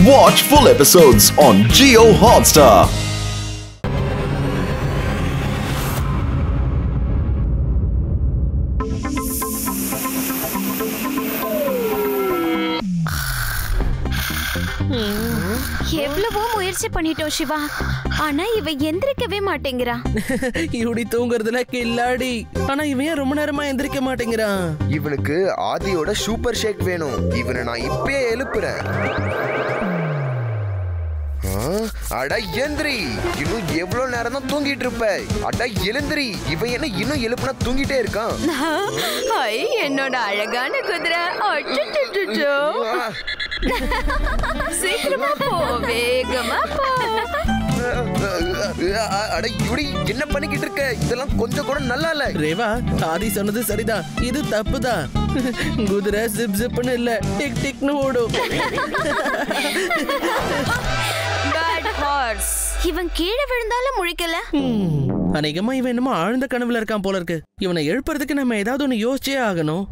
Watch full episodes on Jio Hotstar. எவ்வளவோ முயற்சி பண்ணிட்டோம் சிவா, ஆனா இவ எந்திரிக்கவே மாட்டேங்கிறா. இப்படி தூங்குறதுல கில்லாடி. ஆனா இவன் ரொம்ப நேரமா எந்திரிக்க மாட்டேங்கிறான். இவனுக்கு ஆதியோட சூப்பர் ஷேக் வேணும். இவனை நான் இப்பயே எழுப்புறேன். அட எந்திரி, இன்னும் எவ்வளவு நேரம் தான் தூங்கிட்டு இருப்ப? அட எழுந்திரி. இவன் என்ன இன்னும் எழுப்புனா தூங்கிட்டே இருக்கான்? என்னோட அழகான குதிரை. சீக்கிரமா போ, வேகமா போ. அட இப்படி என்ன பண்ணிக்கிட்டு இருக்க? இதெல்லாம் கொஞ்சம் கூட நல்லா இல்ல. ரேவா, ஆதி சொன்னது சரிதான், இது தப்புதான். குதிரை ஜிப் ஜிப்னு இல்ல, டிக் டிக்னு ஓடும். இவன் கீழே விழுந்தாலும் முழிக்கல. அநேகமா இவன் என்னமோ ஆழ்ந்த கனவுல இருக்கான் போல இருக்கு. இவனை எழுப்புறதுக்கு நம்ம ஏதாவது ஒண்ணு யோசிச்சே ஆகணும்.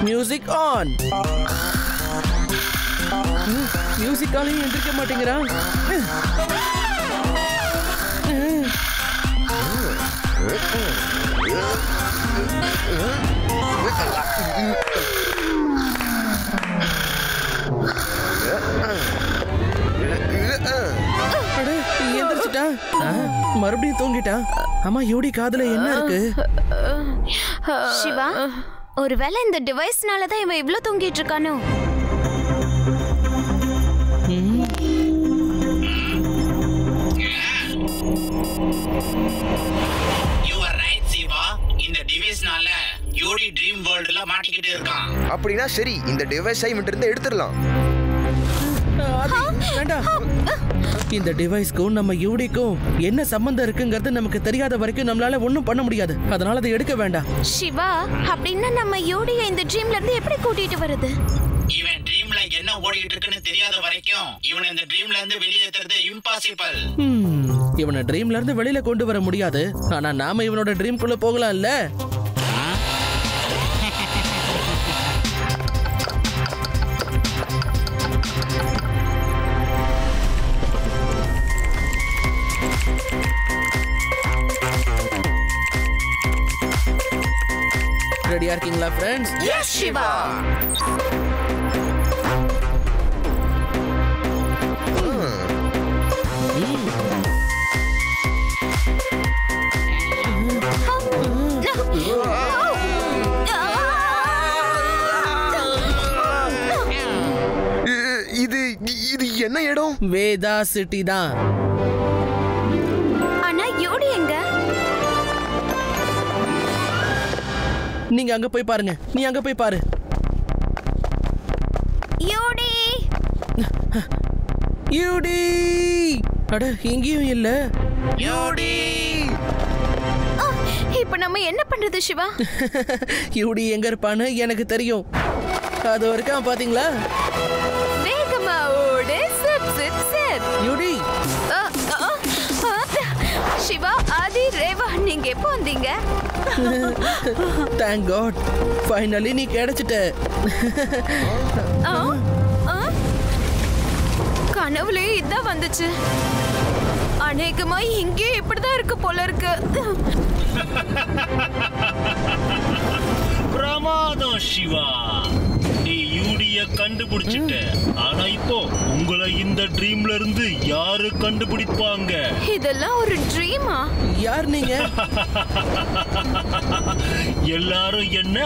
Music on. மியூசிக்காலையும் எந்திரிக்க மாட்டேங்கிறான். மறுபடியும் தூங்கிட்டான். ஆமா, யோடி காதுல என்ன இருக்கு? சிவா, ஒருவேளை இந்த டிவைஸ்னாலதான் இவன் இவ்ளோ தூங்கிட்டு இருக்கானோ? யோடி ட்ரீம் வேர்ல்ட்ல மாட்டிக்கிட்டு இருக்கான். அப்படினா சரி, இந்த டிவைஸை இவன்ட்ட இருந்து எடுத்துறலாம். இந்த டிவைஸ்க்கும் நம்ம யூடிக்கும் என்ன சம்பந்தம் இருக்குங்கிறது நமக்கு தெரியாத வரைக்கும் நம்மளால ஒண்ணும் பண்ண முடியாது. அதனால அதை எடுக்க வேண்டாம். சிவா, அப்படின்னா நம்ம யூடியை இந்த ட்ரீம்ல இருந்து எப்படி கூட்டிட்டு வருது? இவன் ட்ரீம்ல என்ன ஓடிட்டு இருக்குன்னு தெரியாத வரைக்கும் இவனை இந்த ட்ரீம்ல இருந்து வெளியேத்துறது இம்பாசிபிள். இவனை ட்ரீம்ல இருந்து வெளியில கொண்டு வர முடியாது. ஆனா நாம இவனோட ட்ரீம்குள்ள போகலாம்ல. ரெடியா இருக்கீங்களா ஃப்ரெண்ட்ஸ்? எஸ் சிவா. இது என்ன இடம்? வேதா சிட்டி தான். ஆனா யோடி எங்க? நீங்க அங்க போய் பாருங்க. நீ அங்க போய் பாரு. யோடி, யோடி. அட, இங்கேயும் இல்ல. யோடி. இப்ப நம்ம என்ன பண்றது சிவா? யோடி எங்க இருப்பான்னு எனக்கு தெரியும். அது வரைக்கும் பாத்தீங்களா? வேகமா ஓடு. சிப் சிப் சிப். யோடி. சிவா, ஆதி, ரேவா, நீங்க எப்போ வந்தீங்க? Thank God. Finally நீ கிடைச்சிட்ட. கனவுலே இதான் வந்துச்சு. அநேகமா இங்கே இப்படிதான் இருக்கு போல இருக்கு. பிரமாதம் சிவா, நீ யூடிய கண்டுபிடிச்சிட்ட. ஆனா இப்போ உங்களை இந்த ட்ரீம்ல இருந்து யாரு கண்டுபிடிப்பாங்க? இதெல்லாம் ஒரு ட்ரீமா? யார் நீங்க? எல்லாரும் என்ன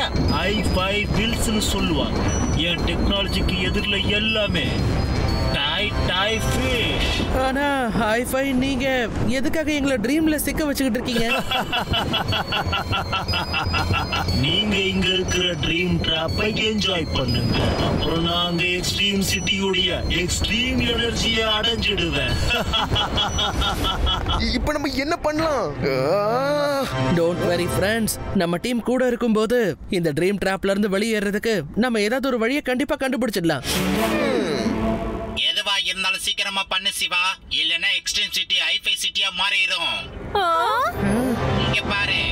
i5 வில்ஸ்னு சொல்லுவாங்க. என் டெக்னாலஜிக்கு எதிரில எல்லாமே டாய் ஃபிஷ். ஆனா ஹை-ஃபை நீங்க எதுக்காக எங்களை ட்ரீம்ல சிக்க வச்சுக்கிட்டு இருக்கீங்க? நீங்க இங்க இருக்கிற ட்ரீம் டிராப்பை என்ஜாய் பண்ணுங்க. அப்புறம் நாங்க எக்ஸ்ட்ரீம் சிட்டியோடைய எக்ஸ்ட்ரீம் எனர்ஜியை அடைஞ்சிடுவேன். இப்போ நம்ம என்ன பண்ணலாம்? டோன்ட் வெரி ஃப்ரெண்ட்ஸ், நம்ம டீம் கூட இருக்கும்போது இந்த ட்ரீம் டிராப்ல இருந்து வெளியேறதுக்கு நம்ம ஏதாவது ஒரு வழியை கண்டிப்பா கண்டுபிடிச்சிடலாம். எதுவா இருந்தாலும் சீக்கிரமா பண்ணு சிவா, இல்லனா எக்ஸ்ட்ரீம் சிட்டி ஹை-ஃபை சிட்டியா மாறிடும். இங்க பாரு.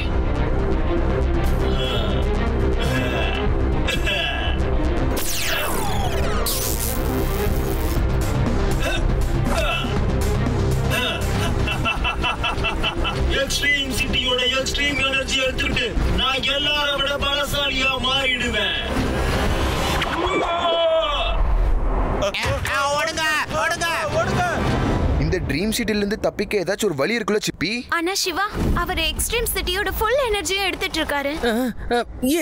ஓடுங்க ஓடுங்க இந்த ட்ரீம் சிட்டில இருந்து தப்பிக்க ஏதாச்சும் ஒரு வழி இருக்குல்ல சிப்பி? ஆனா சிவா அவர் எக்ஸ்ட்ரீம் சிட்டியோட ஃபுல் எனர்ஜியை எடுத்துட்டு இருக்காரு.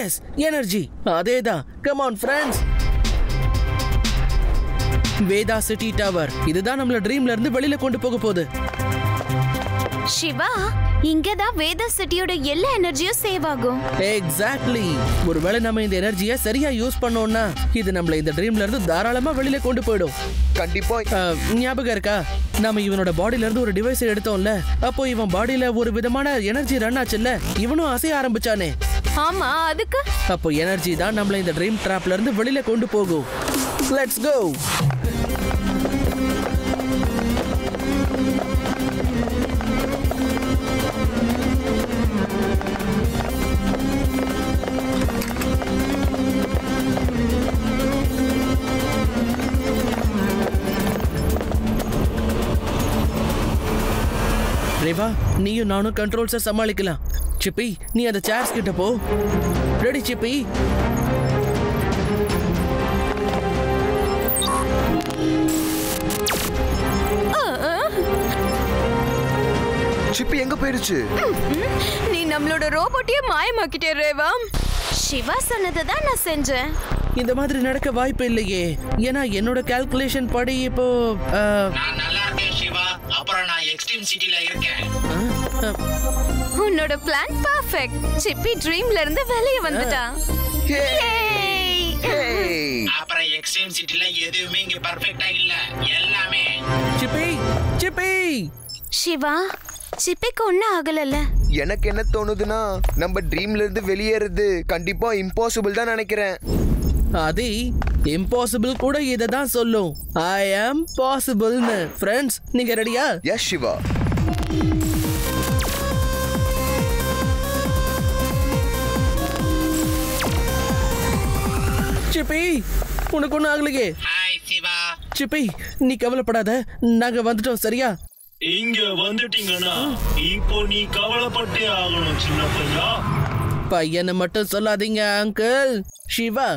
எஸ், எனர்ஜி அதேதான். Come on friends. Veda city tower இதுதான் நம்மள ட்ரீம்ல இருந்து வெளியில கொண்டு போக போகுது. சிவா, இங்கதான் வேதா சிட்டியோட எல்லா எனர்ஜியும் சேவ் ஆகும். எக்ஸாக்ட்லி. ஒருவேளை நம்ம இந்த எனர்ஜியை சரியா யூஸ் பண்ணோம்னா இது நம்மள இந்த ட்ரீம்ல இருந்து தாராளமா வெளியில கொண்டு போயிடும். கண்டிப்பா. ஞாபகம் இருக்கா, நாம இவனோட பாடியில இருந்து ஒரு டிவைஸ் எடுத்தோம்ல, அப்போ இவன் பாடியில ஒரு விதமான எனர்ஜி ரன் ஆச்சுல்ல, இவனும் அசைய ஆரம்பிச்சானே. ஆமா, அதுக்கு அப்போ எனர்ஜி தான் நம்மள இந்த ட்ரீம் ட்ராப்ல இருந்து வெளியில கொண்டு போகும். Let's go. ரேவா, நீயும் நானும் கண்ட்ரோல்ஸை சமாளிக்கலாம். சிப்பி, நீ அந்த சேர்ஸ் கிட்ட போ. ரெடி சிப்பி? சிப்பி எங்க போயிருச்சு? நீ நம்மளோட ரோபோட்டையே மாயமாக்கிட்டே ரேவா. சிவா சொன்னதை தான் நான் செஞ்சேன். இந்த மாதிரி நடக்க வாய்ப்பு இல்லையே. ஏன்னா என்னோட கால்குலேஷன் படி இப்போ நான் நல்லா இருக்கேன் சிவா. அப்புறம் நான் எக்ஸ்ட்ரீம் சிட்டில இருக்கேன். உன்னோட பிளான் பெர்ஃபெக்ட். சிப்பி ட்ரீம்ல இருந்து வெளிய வந்துட்டா. அப்புறம் எக்ஸ்ட்ரீம் சிட்டில எதுவுமே இங்க பெர்ஃபெக்ட்டா இல்ல. எல்லாமே சிப்பி சிப்பி. சிவா, சிப்பிக்கு ஒன்னும் ஆகலல்ல? எனக்கு என்ன தோணுதுன்னா நம்ம ட்ரீம்ல இருந்து வெளியேறது கண்டிப்பா இம்பாசிபிள் தான் நினைக்கிறேன். அது இம்பாசிபிள் கூட இதை தான் சொல்லும். ஐ ஆம் பாசிபிள்னு. ஃப்ரெண்ட்ஸ், நீங்க ரெடியா? எஸ் சிவா. சிப்பி, உனக்கு ஒன்றும் ஆகலையே. ஹாய் சிவா. சிப்பி, நீ கவலைப்படாத, நாங்க வந்துட்டோம். சரியா? இங்க வந்துட்டீங்கன்னா இப்போ நீ கவலைப்பட்டே ஆகணும் சின்ன பையா. பையனை மட்டும் சொல்லாதீங்க அங்கிள். சிவா,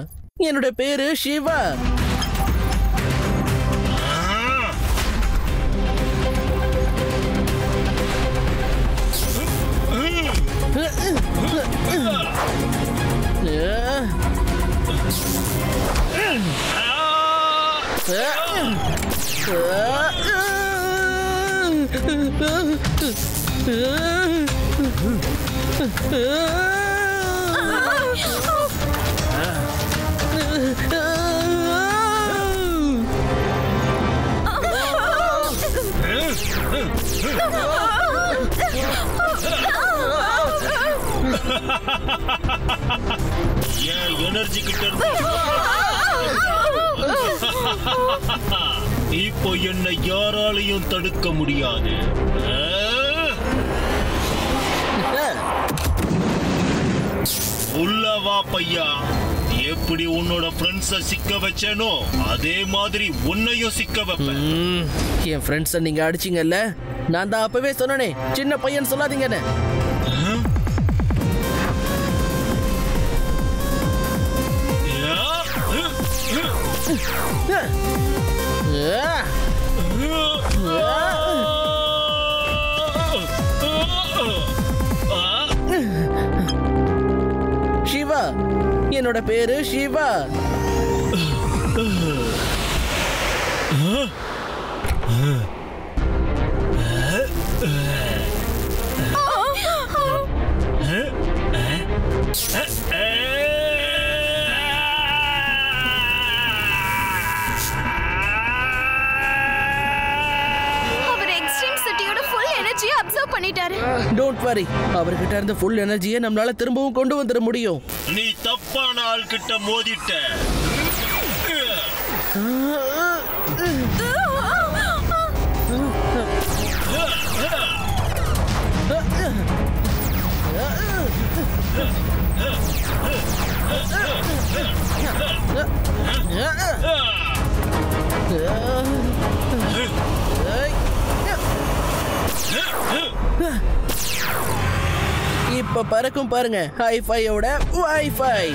என்னோட பேரு சிவா. ஏன் எனர்ஜி கிட்ட இருந்து இப்போ என்ன யாராலையும் தடுக்க முடியாது. உள்ள வா பையா. எப்படி உன்னோட ஃப்ரெண்ட்ஸ சிக்க வச்சேனோ அதே மாதிரி உன்னையும் சிக்க வைப்பேன். என் ஃப்ரெண்ட்ஸை நீங்க அடிச்சீங்கல்ல, நான் தான் அப்பவே சொன்னனே சின்ன பையன் சொல்லாதீங்கன்னு. சிவா, என்னோட பேரு சிவா. அப்சர்வ் பண்ணிட்டாரு. டோன்ட் வரி, அவர்கிட்ட இருந்த ஃபுல் எனர்ஜியை நம்மளால திரும்பவும் கொண்டு வந்துட முடியும். நீ தப்பான ஆள் கிட்ட மோதிட்ட. இப்ப பறக்கும் பாருங்க, ஹைஃபையோட வைஃபை.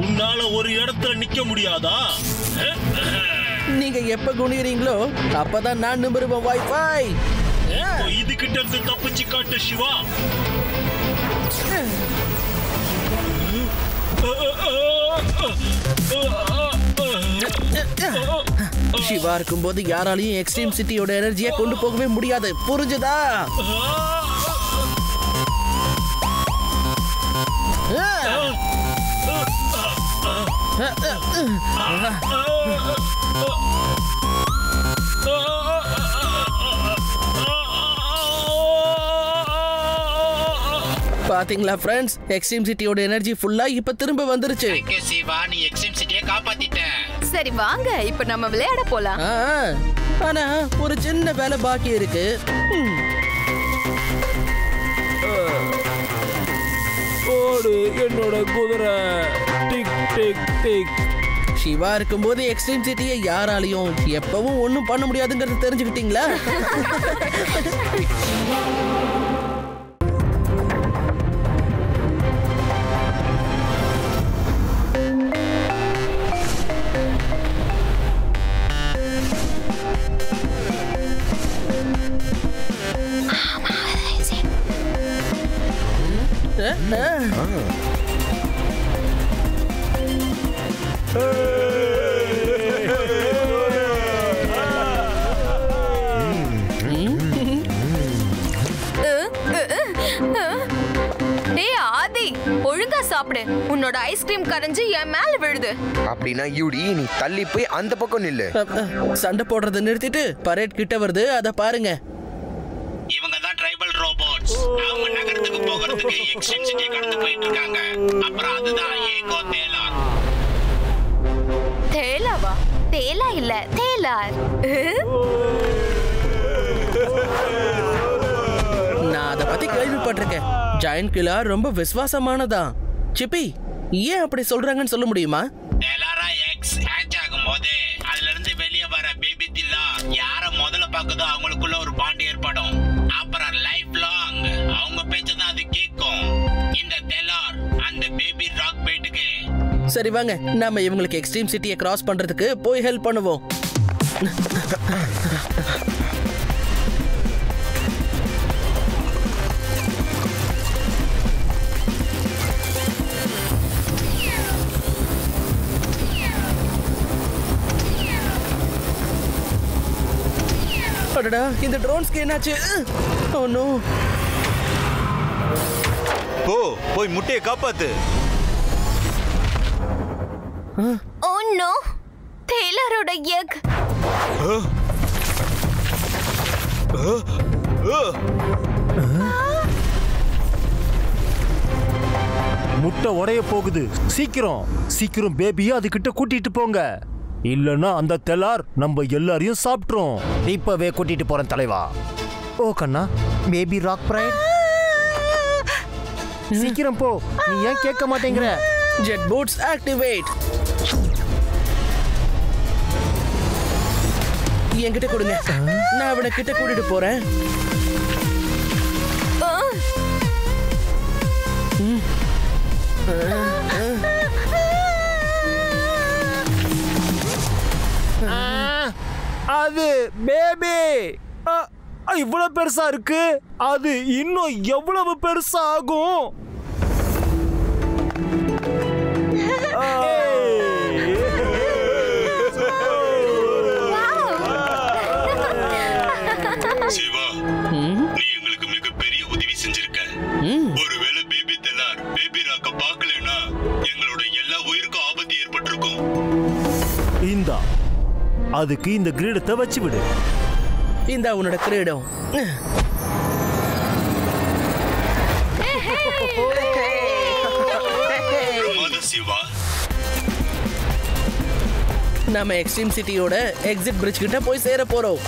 உன்னால ஒரு இடத்துல நிக்க முடியாதா? நீங்க எப்ப குனிறீங்களோ அப்பதான் நான் நிமிருவேன் வைஃபை. இது கிட்ட இருந்து தப்பிச்சு காட்டு சிவா. சிவா இருக்கும்போது யாராலையும் எக்ஸ்ட்ரீம் சிட்டியோட எனர்ஜியை கொண்டு போகவே முடியாது, புரிஞ்சுதா? பாத்தீங்களா ஃப்ரெண்ட்ஸ், எக்ஸ்ட்ரீம் சிட்டியோட எனர்ஜி ஃபுல்லா இப்ப திரும்ப வந்துருச்சு. சிவா, நீ எக்ஸ்ட்ரீம் சிட்டியை காப்பாத்திட்ட. சரி வாங்க இப்ப நம்ம விளையாட போலாம். ஆனா ஒரு சின்ன வேலை பாக்கி இருக்கு. ஓடு என்னோட குதிரை. Tick tick tick. சிவா இருக்கும்போது எக்ஸ்ட்ரீம் சிட்டியை யாராலையும் எப்பவும் ஒண்ணும் பண்ண முடியாதுங்கிறது தெரிஞ்சுக்கிட்டீங்களா? ஒழுங்கா சாப்பிடு, உன்னோட ஐஸ்கிரீம் கரைஞ்சு என் மேல விழுது. அப்படின்னா யூடி நீ தள்ளி போய் அந்த பக்கம் நில்லு. சண்டை போடுறத நிறுத்திட்டு பரேட் கிட்ட வருது, அத பாருங்க. இவங்க தான் ட்ரைபல் ரோபோட்ஸ். அவங்க நகரத்துக்கு போகிறதுக்கு எக்ஸ்ட்ரீம் சிட்டியை கடந்து போயிட்டு இருக்காங்க. அப்புறம் அதுதான் ஏகோ தேலார். தேலாவா? தேலா இல்ல, தேலார். நான் அத பத்தி கேள்விப்பட்டிருக்கேன். ஜாயன்ட் கில்லர் ரொம்ப விசுவாசமானதா. சிப்பி, ஏன் அப்படி சொல்றாங்கன்னு சொல்ல முடியுமா? தேலாரா எக்ஸ் ஹேட்ச் ஆகும்போது அதுல இருந்து வெளியே வர பேபி தில்லா யார முதல்ல பாக்குதோ அவங்களுக்குள்ள ஒரு பாண்ட் ஏற்படும். அப்புறம் லைஃப் லாங் அவங்க பேச்சதான் அது கேட்கும். இந்த தெலார் அந்த பேபி ராக் பைட்டுக்கு. சரி வாங்க, நாம இவங்களுக்கு எக்ஸ்ட்ரீம் சிட்டியை கிராஸ் பண்றதுக்கு போய் ஹெல்ப் பண்ணுவோம். அடடா, இந்த ட்ரோன்ஸ்க்கு என்னாச்சு? Oh no. போய் முட்டையை காப்பாத்து. ஓ நோ, டெய்லரோட எக். முட்டை உடைய போகுது. சீக்கிரம் பேபியை அதுகிட்ட கூட்டிட்டு போங்க. இல்லனா அந்த தெலார் நம்ம எல்லாரையும் சாப்பிட்றோம். இப்பவே கூட்டிட்டு போறேன் தலைவா. ஓ கண்ணா, பேபி ராக் பிரைட், சீக்கிரம் போ. நீ ஏன் கேட்க மாட்டேங்கிற? Jet boots activate. என்கிட்ட கொடுங்க, நான் அவனை கிட்ட கூட்டிட்டு போறேன். அது பேபி இவ்வளவு பெருசா இருக்கு. அது இன்னும் எவ்வளவு பெருசா ஆகும்? சிவா, நீ எங்களுக்கு மிகப்பெரிய உதவி செஞ்சிருக்க. ஒருவேளை பேபி தெலார் பேபி ராக்க பார்க்கலனா எங்களோட எல்லா உயிருக்கும் ஆபத்து ஏற்பட்டிருக்கும். இந்தா, அதுக்கு இந்த கிரீடத்தை வச்சு விடு. இந்த உன்னோட கிரீடம். சிவா, நாம எக்ஸ்ட்ரீம் சிட்டியோட எக்ஸிட் பிரிட்ஜ் கிட்ட போய் சேர போறோம்.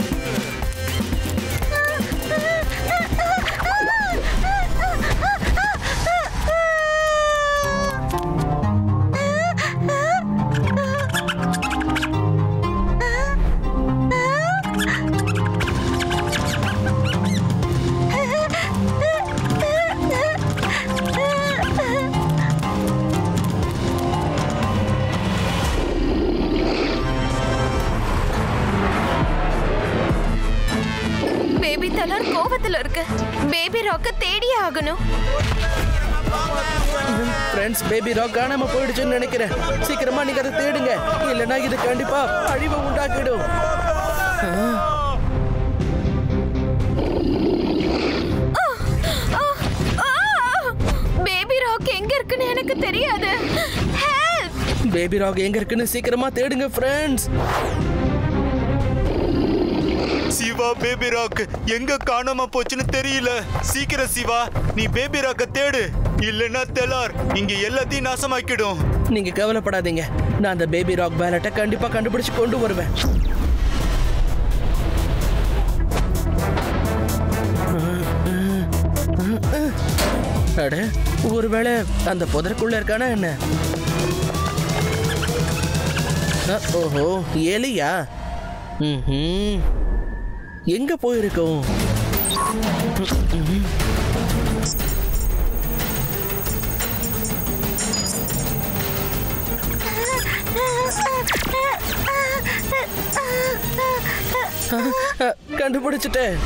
பக்கத்துல இருக்கு. பேபி ராக்க தேடியே ஆகணும். ஃப்ரெண்ட்ஸ், பேபி ராக் காணாம போயிடுச்சுன்னு நினைக்கிறேன். சீக்கிரமா நீங்க அதை தேடுங்க, இல்லைன்னா இது கண்டிப்பா அழிவை உண்டாக்கிடும். பேபி ராக் எங்க இருக்குன்னு எனக்கு தெரியாது. பேபி ராக் எங்க இருக்குன்னு சீக்கிரமா தேடுங்க ஃப்ரெண்ட்ஸ். சிவா, பேபி ராக் எங்க காணாம போச்சுன்னு தெரியல. சீக்கிரம் சிவா, நீ பேபி ராக்க தேடு, இல்லைன்னா தெலார் இங்க எல்லாத்தையும் நாசமாக்கிடும். நீங்க கவலைப்படாதீங்க, நான் அந்த பேபி ராக் பேலட்டை கண்டிப்பா கண்டுபிடிச்சு கொண்டு வருவேன். அட, ஒருவேளை அந்த புதருக்குள்ள இருக்கானா என்ன? ஓஹோ, எலியா? எங்க போயிருக்கோம்? கண்டுபிடிச்சிட்டேன்.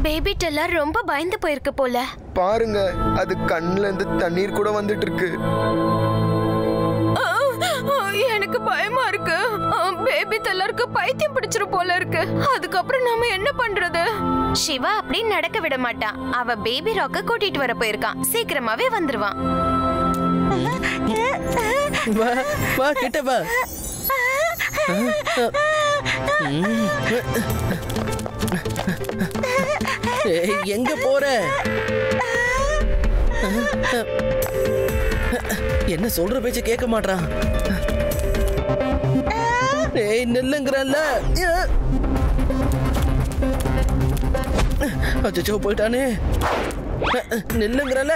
பேபி டெல்லர் ரொம்ப பயந்து போயிருக்கு போல. பாருங்க, அது கண்ணுல இருந்து தண்ணீர் கூட வந்துட்டு இருக்கு. எனக்கு பயமா இருக்கு. பேபி டெல்லருக்கு பைத்தியம் பிடிச்சிரு போல இருக்கு. அதுக்கப்புறம் நாம என்ன பண்றது? சிவா அப்படி நடக்க விட மாட்டான். அவ பேபி ராக்க கூட்டிட்டு வர போயிருக்கான். சீக்கிரமாவே வந்துருவான். வா வா, கிட்ட வா. எங்க போற? என்ன சொல்ற பேச்ச கேட்க மாட்டான். ஏய், நில்லுங்கறல்ல. அச்சோ, போயிட்டானே. நில்லுங்கறல்ல.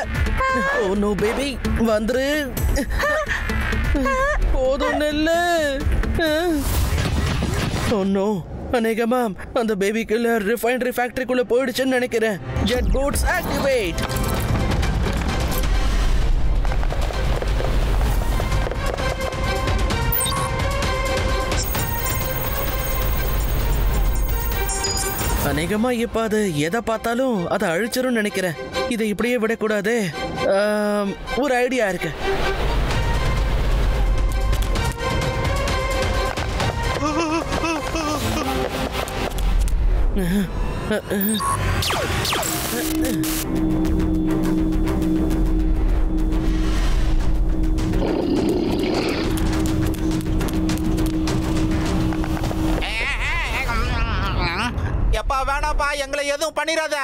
ஓ நோ பேபி, வந்துரு. போதும், நில்லு. ஓ நோ, அநேகமா அந்த பேபி கில்லர் ரிஃபைனரி ஃபேக்டரிக்குள்ள போயிடுச்சுன்னு நினைக்கிறேன். Jet boots activate. அநேகமா இப்ப அது எதை பார்த்தாலும் அதை அழிச்சிரும் நினைக்கிறேன். இதை இப்படியே விடக்கூடாது. ஒரு ஐடியா இருக்கு. எப்பா வேணாப்பா, எங்களை எதுவும் பண்ணிடாத.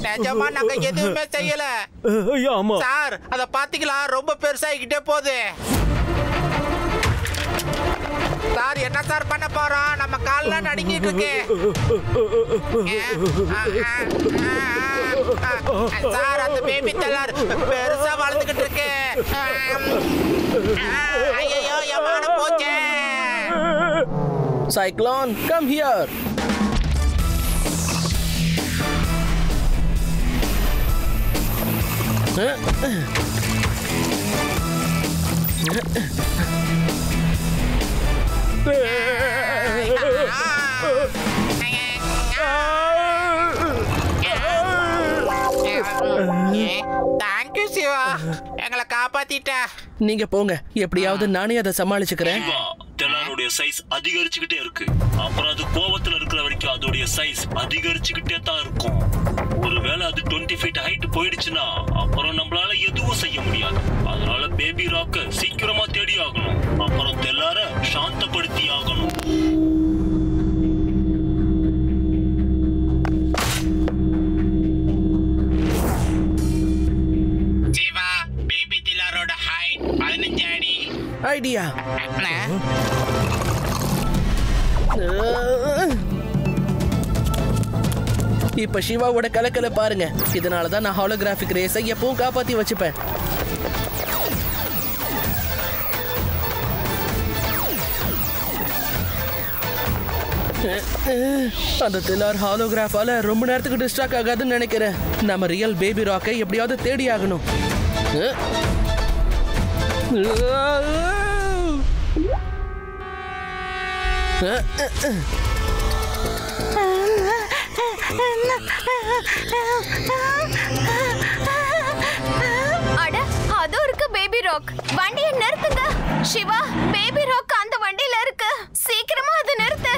நிஜமா நாங்க எதுவுமே செய்யல சார். அத பாத்தீங்களா, ரொம்ப பெருசாகிட்டே போகுது சார். என்ன சார் பண்ண போறோம்? நம்ம கால்லாம் நடுங்கிட்டு இருக்கு சார். அந்த பேபி டெல்லர் பெருசா வளர்ந்துகிட்டு இருக்கு. ஐயோ, எமான போச்சே. Cyclone, come here. Thank you Shiva, எங்களை காப்பாத்திட்ட. நீங்க போங்க, எப்படியாவது நானே அதை சமாளிச்சுக்கிறேன். தெலாருடைய சைஸ் அதிகரிச்சுக்கிட்டே இருக்கு. அப்புறம் அது கோவத்துல இருக்கிற வரைக்கும் அதோடைய சைஸ் அதிகரிச்சுக்கிட்டே தான் இருக்கும். ஒருவேளை அது 20 ஃபீட் ஹைட் போயிடுச்சுன்னா அப்புறம் நம்மளால எதுவும் செய்ய முடியாது. அதனால பேபி ராக்க சீக்கிரமா தேடி ஆகணும். அப்புறம் தெலார சாந்தப்படுத்தி ஆகணும். ஜீவா, பேபி தெலாரோட ஹைட் 15 அடி. ஐடியா. இப்ப சிவாவோட கலக்கல பாருங்க. இதனாலதான் நான் ஹாலோகிராஃபிக் ரேஸை எப்பவும் காப்பாத்தி வச்சுப்பேன். அந்த திலார் ஹாலோகிராஃபால ரொம்ப நேரத்துக்கு டிஸ்ட்ராக்ட் ஆகாதுன்னு நினைக்கிறேன். நம்ம ரியல் பேபி ராக்கை எப்படியாவது தேடி ஆகணும். அட, அதோ இருக்கு பேபி ராக். வண்டியை நிறுத்துங்க. சிவா, பேபி ராக் அந்த வண்டியில இருக்கு. சீக்கிரமா அதை நிறுத்து.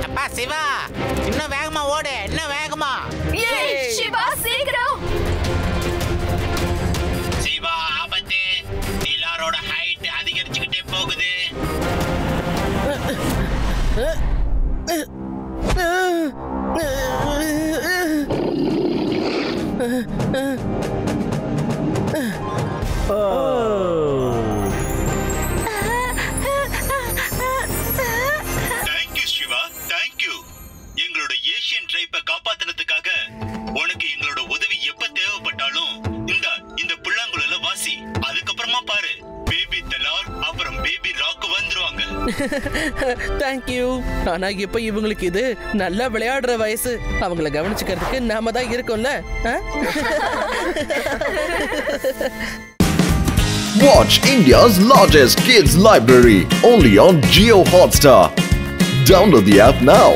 அப்பா சிவா, இன்னும் வேகமா ஓடு, இன்னும் வேகமா. சிவா சீக்கிரம். சிவா, ஆபத்து. திலாரோட ஹைட் அதிகரிச்சுக்கிட்டே போகுது. எங்களோட ஏசியன் ட்ரைப்பை காப்பாத்துறதுக்காக உனக்கு எங்களோட உதவி எப்ப தேவைப்பட்டாலும் இந்த புல்லாங்குழல வாசி. அதுக்கப்புறமா பாரு, பேபி தலார் அப்புறம் பேபி ராக் வந்துருவாங்க. தேங்க்யூ. ஆனா இப்ப இவங்களுக்கு இது நல்லா விளையாடுற வயசு. அவங்கள கவனிச்சுக்கிறதுக்கு நாம தான் இருக்கோம்ல. Watch India's largest kids library only on Jio Hotstar. Download the app now.